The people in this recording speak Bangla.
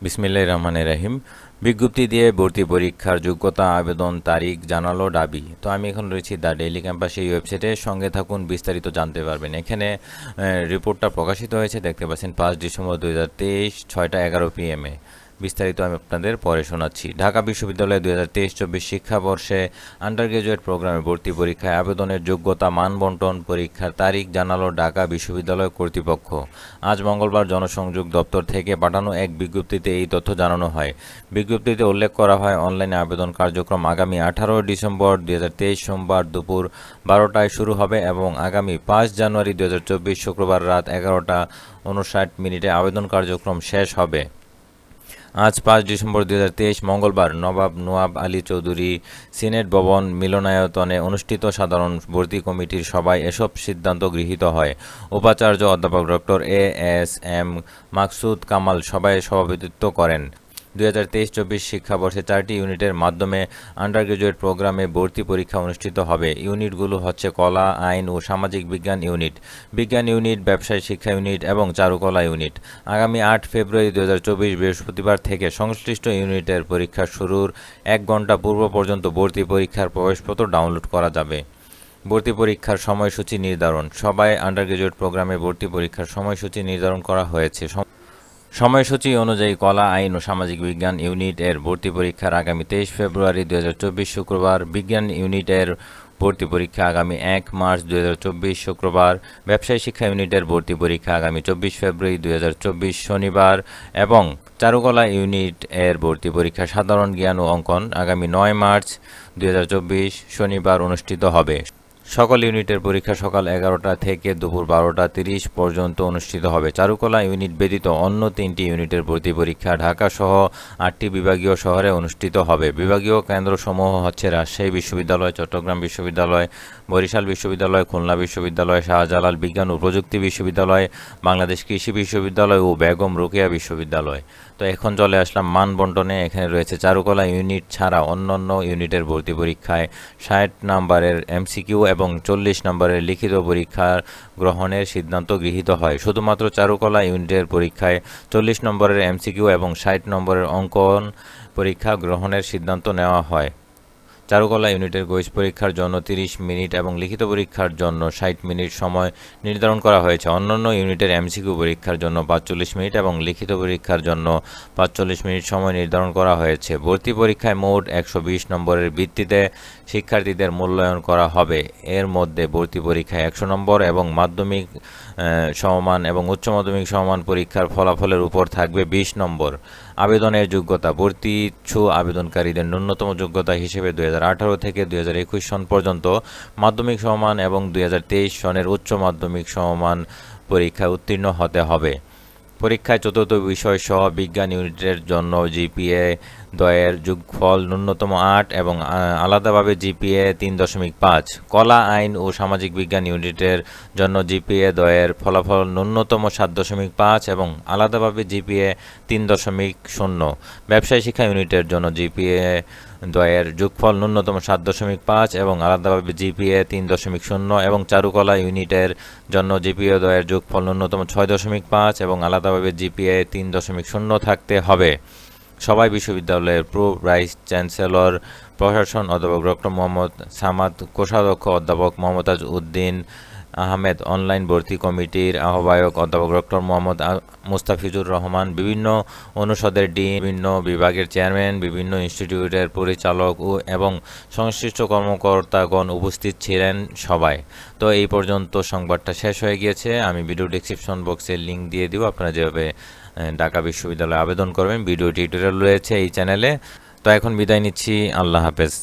বিসমিল্লাহির রহমানির রহিম। বিজ্ঞপ্তি দিয়ে ভর্তি পরীক্ষার যোগ্যতা আবেদন তারিখ জানালো ডাবি। তো আমি এখন রয়েছি দ্য ডেইলি ক্যাম্পাস এই ওয়েবসাইটে, সঙ্গে থাকুন বিস্তারিত জানতে পারবেন। এখানে রিপোর্টটা প্রকাশিত হয়েছে, দেখতে পাচ্ছেন 5 ডিসেম্বর 2023 6:11 PM বিস্তারিত আমি আপনাদের পরে শোনাচ্ছি। ঢাকা বিশ্ববিদ্যালয়ে 2023-24 শিক্ষাবর্ষে আন্ডারগ্রাজুয়েট প্রোগ্রামে ভর্তি পরীক্ষায় আবেদনের যোগ্যতা মান বন্টন পরীক্ষার তারিখ জানালো ঢাকা বিশ্ববিদ্যালয় কর্তৃপক্ষ। আজ মঙ্গলবার জনসংযোগ দপ্তর থেকে পাঠানো এক বিজ্ঞপ্তিতে এই তথ্য জানানো হয়। বিজ্ঞপ্তিতে উল্লেখ করা হয়, অনলাইনে আবেদন কার্যক্রম আগামী 18 ডিসেম্বর 2023 সোমবার দুপুর 12টায় শুরু হবে এবং আগামী 5 জানুয়ারি 2024 শুক্রবার রাত 11:59 আবেদন কার্যক্রম শেষ হবে। আজ 5 ডিসেম্বর 2023 মঙ্গলবার নবাব নোয়াব আলী চৌধুরী সিনেট ভবন মিলনায়তনে অনুষ্ঠিত সাধারণ ভর্তি কমিটির সভায় এসব সিদ্ধান্ত গৃহীত হয়। উপাচার্য অধ্যাপক ডক্টর এস.এম. মাকসুদ কামাল সভায় সভাপতিত্ব করেন। 2023-24 শিক্ষাবর্ষে 4টি ইউনিটের মাধ্যমে আন্ডারগ্রাজুয়েট প্রোগ্রামে ভর্তি পরীক্ষা অনুষ্ঠিত হবে। ইউনিটগুলো হচ্ছে কলা, আইন ও সামাজিক বিজ্ঞান ইউনিট, বিজ্ঞান ইউনিট, ব্যবসায় শিক্ষা ইউনিট এবং চারুকলা ইউনিট। আগামী 8 ফেব্রুয়ারি 2024 বৃহস্পতিবার থেকে সংশ্লিষ্ট ইউনিটের পরীক্ষা শুরুর 1 ঘণ্টা পূর্ব পর্যন্ত ভর্তি পরীক্ষার প্রবেশপত্র ডাউনলোড করা যাবে। ভর্তি পরীক্ষার সময়সূচি নির্ধারণ। সবাই আন্ডারগ্রাজুয়েট প্রোগ্রামে ভর্তি পরীক্ষার সময়সূচি নির্ধারণ করা হয়েছে। সময়সূচি অনুযায়ী কলা, আইন ও সামাজিক বিজ্ঞান ইউনিট এর ভর্তি পরীক্ষার আগামী 23 ফেব্রুয়ারি 2024 শুক্রবার, বিজ্ঞান ইউনিটের ভর্তি পরীক্ষা আগামী 1 মার্চ 2024 শুক্রবার, ব্যবসায় শিক্ষা ইউনিটের ভর্তি পরীক্ষা আগামী 24 ফেব্রুয়ারি 2024 শনিবার এবং চারুকলা ইউনিট এর ভর্তি পরীক্ষা সাধারণ জ্ঞান ও অঙ্কন আগামী 9 মার্চ 2024 শনিবার অনুষ্ঠিত হবে। সকল ইউনিটের পরীক্ষা সকাল 11টা থেকে দুপুর 12:30 পর্যন্ত অনুষ্ঠিত হবে। চারুকলা ইউনিট ব্যতীত অন্য 3টি ইউনিটের ভর্তি পরীক্ষা ঢাকাসহ 8টি বিভাগীয় শহরে অনুষ্ঠিত হবে। বিভাগীয় কেন্দ্রসমূহ হচ্ছে রাজশাহী বিশ্ববিদ্যালয়, চট্টগ্রাম বিশ্ববিদ্যালয়, বরিশাল বিশ্ববিদ্যালয়, খুলনা বিশ্ববিদ্যালয়, শাহজালাল বিজ্ঞান ও প্রযুক্তি বিশ্ববিদ্যালয়, বাংলাদেশ কৃষি বিশ্ববিদ্যালয় ও বেগম রোকেয়া বিশ্ববিদ্যালয়। তো এখন চলে আসলাম মান বন্টনে। এখানে রয়েছে চারুকলা ইউনিট ছাড়া অন্যান্য ইউনিটের ভর্তি পরীক্ষায় 60 নম্বরের এমসিকিউ এবং 40 নম্বরের লিখিত পরীক্ষা গ্রহণের সিদ্ধান্ত গৃহীত হয়। শুধুমাত্র চারুকলা ইউনিটের পরীক্ষায় 40 নম্বরের এমসিকিউ এবং 60 নম্বরের অঙ্কন পরীক্ষা গ্রহণের সিদ্ধান্ত নেওয়া হয়। চারুকলা ইউনিটের কুইজ পরীক্ষার জন্য 30 মিনিট এবং লিখিত পরীক্ষার জন্য 60 মিনিট সময় নির্ধারণ করা হয়েছে। অন্যান্য ইউনিটের এমসিকিউ পরীক্ষার জন্য 45 মিনিট এবং লিখিত পরীক্ষার জন্য 45 মিনিট সময় নির্ধারণ করা হয়েছে। ভর্তি পরীক্ষায় মোট 120 নম্বরের ভিত্তিতে শিক্ষার্থীদের মূল্যায়ন করা হবে। এর মধ্যে ভর্তি পরীক্ষায় 100 নম্বর এবং মাধ্যমিক সমমান এবং উচ্চ মাধ্যমিক সমমান পরীক্ষার ফলাফলের উপর থাকবে 20 নম্বর। আবেদনের যোগ্যতা। ভর্তি ইচ্ছু আবেদনকারীদের ন্যূনতম যোগ্যতা হিসেবে 2018 থেকে 2021 সন পর্যন্ত মাধ্যমিক সমমান এবং 2023 সনের উচ্চ মাধ্যমিক সমমান পরীক্ষায় উত্তীর্ণ হতে হবে। পরীক্ষায় চতুর্থ বিষয় সহ বিজ্ঞান ইউনিটের জন্য জিপিএ দ্বয়ের যোগফল ন্যূনতম 8 এবং আলাদাভাবে জিপিএ 3.5। কলা, আইন ও সামাজিক বিজ্ঞান ইউনিটের জন্য জিপিএ দ্বয়ের ফলাফল ন্যূনতম 7.5 এবং আলাদাভাবে জিপিএ 3.0। ব্যবসায় শিক্ষা ইউনিটের জন্য জিপিএ দ্বয়ের যোগফল ন্যূনতম 7.5 এবং আলাদাভাবে জিপিএ 3.0 এবং চারুকলা ইউনিটের জন্য জিপিএ দ্বয়ের যোগফল ন্যূনতম 6.5 এবং আলাদাভাবে জিপিএ 3.0 থাকতে হবে। সবাই বিশ্ববিদ্যালয়ের প্রো ভাইস চ্যান্সেলর প্রশাসন অধ্যাপক ডক্টর মোহাম্মদ সামাদ, কোষাধ্যক্ষ অধ্যাপক মমতাজ উদ্দিন আহমেদ, অনলাইন ভর্তি কমিটির আহ্বায়ক অধ্যাপক ডক্টর মোহাম্মদ মুস্তাফিজুর রহমান, বিভিন্ন অনুষদের ডিন, বিভিন্ন বিভাগের চেয়ারম্যান, বিভিন্ন ইনস্টিটিউটের পরিচালক এবং সংশ্লিষ্ট কর্মকর্তাগণ উপস্থিত ছিলেন সবাই। তো এই পর্যন্ত সংবাদটা শেষ হয়ে গিয়েছে। আমি ভিডিও ডেসক্রিপশন বক্সে লিঙ্ক দিয়ে দিব, আপনারা যেভাবে ঢাকা বিশ্ববিদ্যালয়ে আবেদন করবেন। ভিডিও টিউটোরিয়াল রয়েছে এই চ্যানেলে। তো এখন বিদায় নিচ্ছি, আল্লাহ হাফেজ।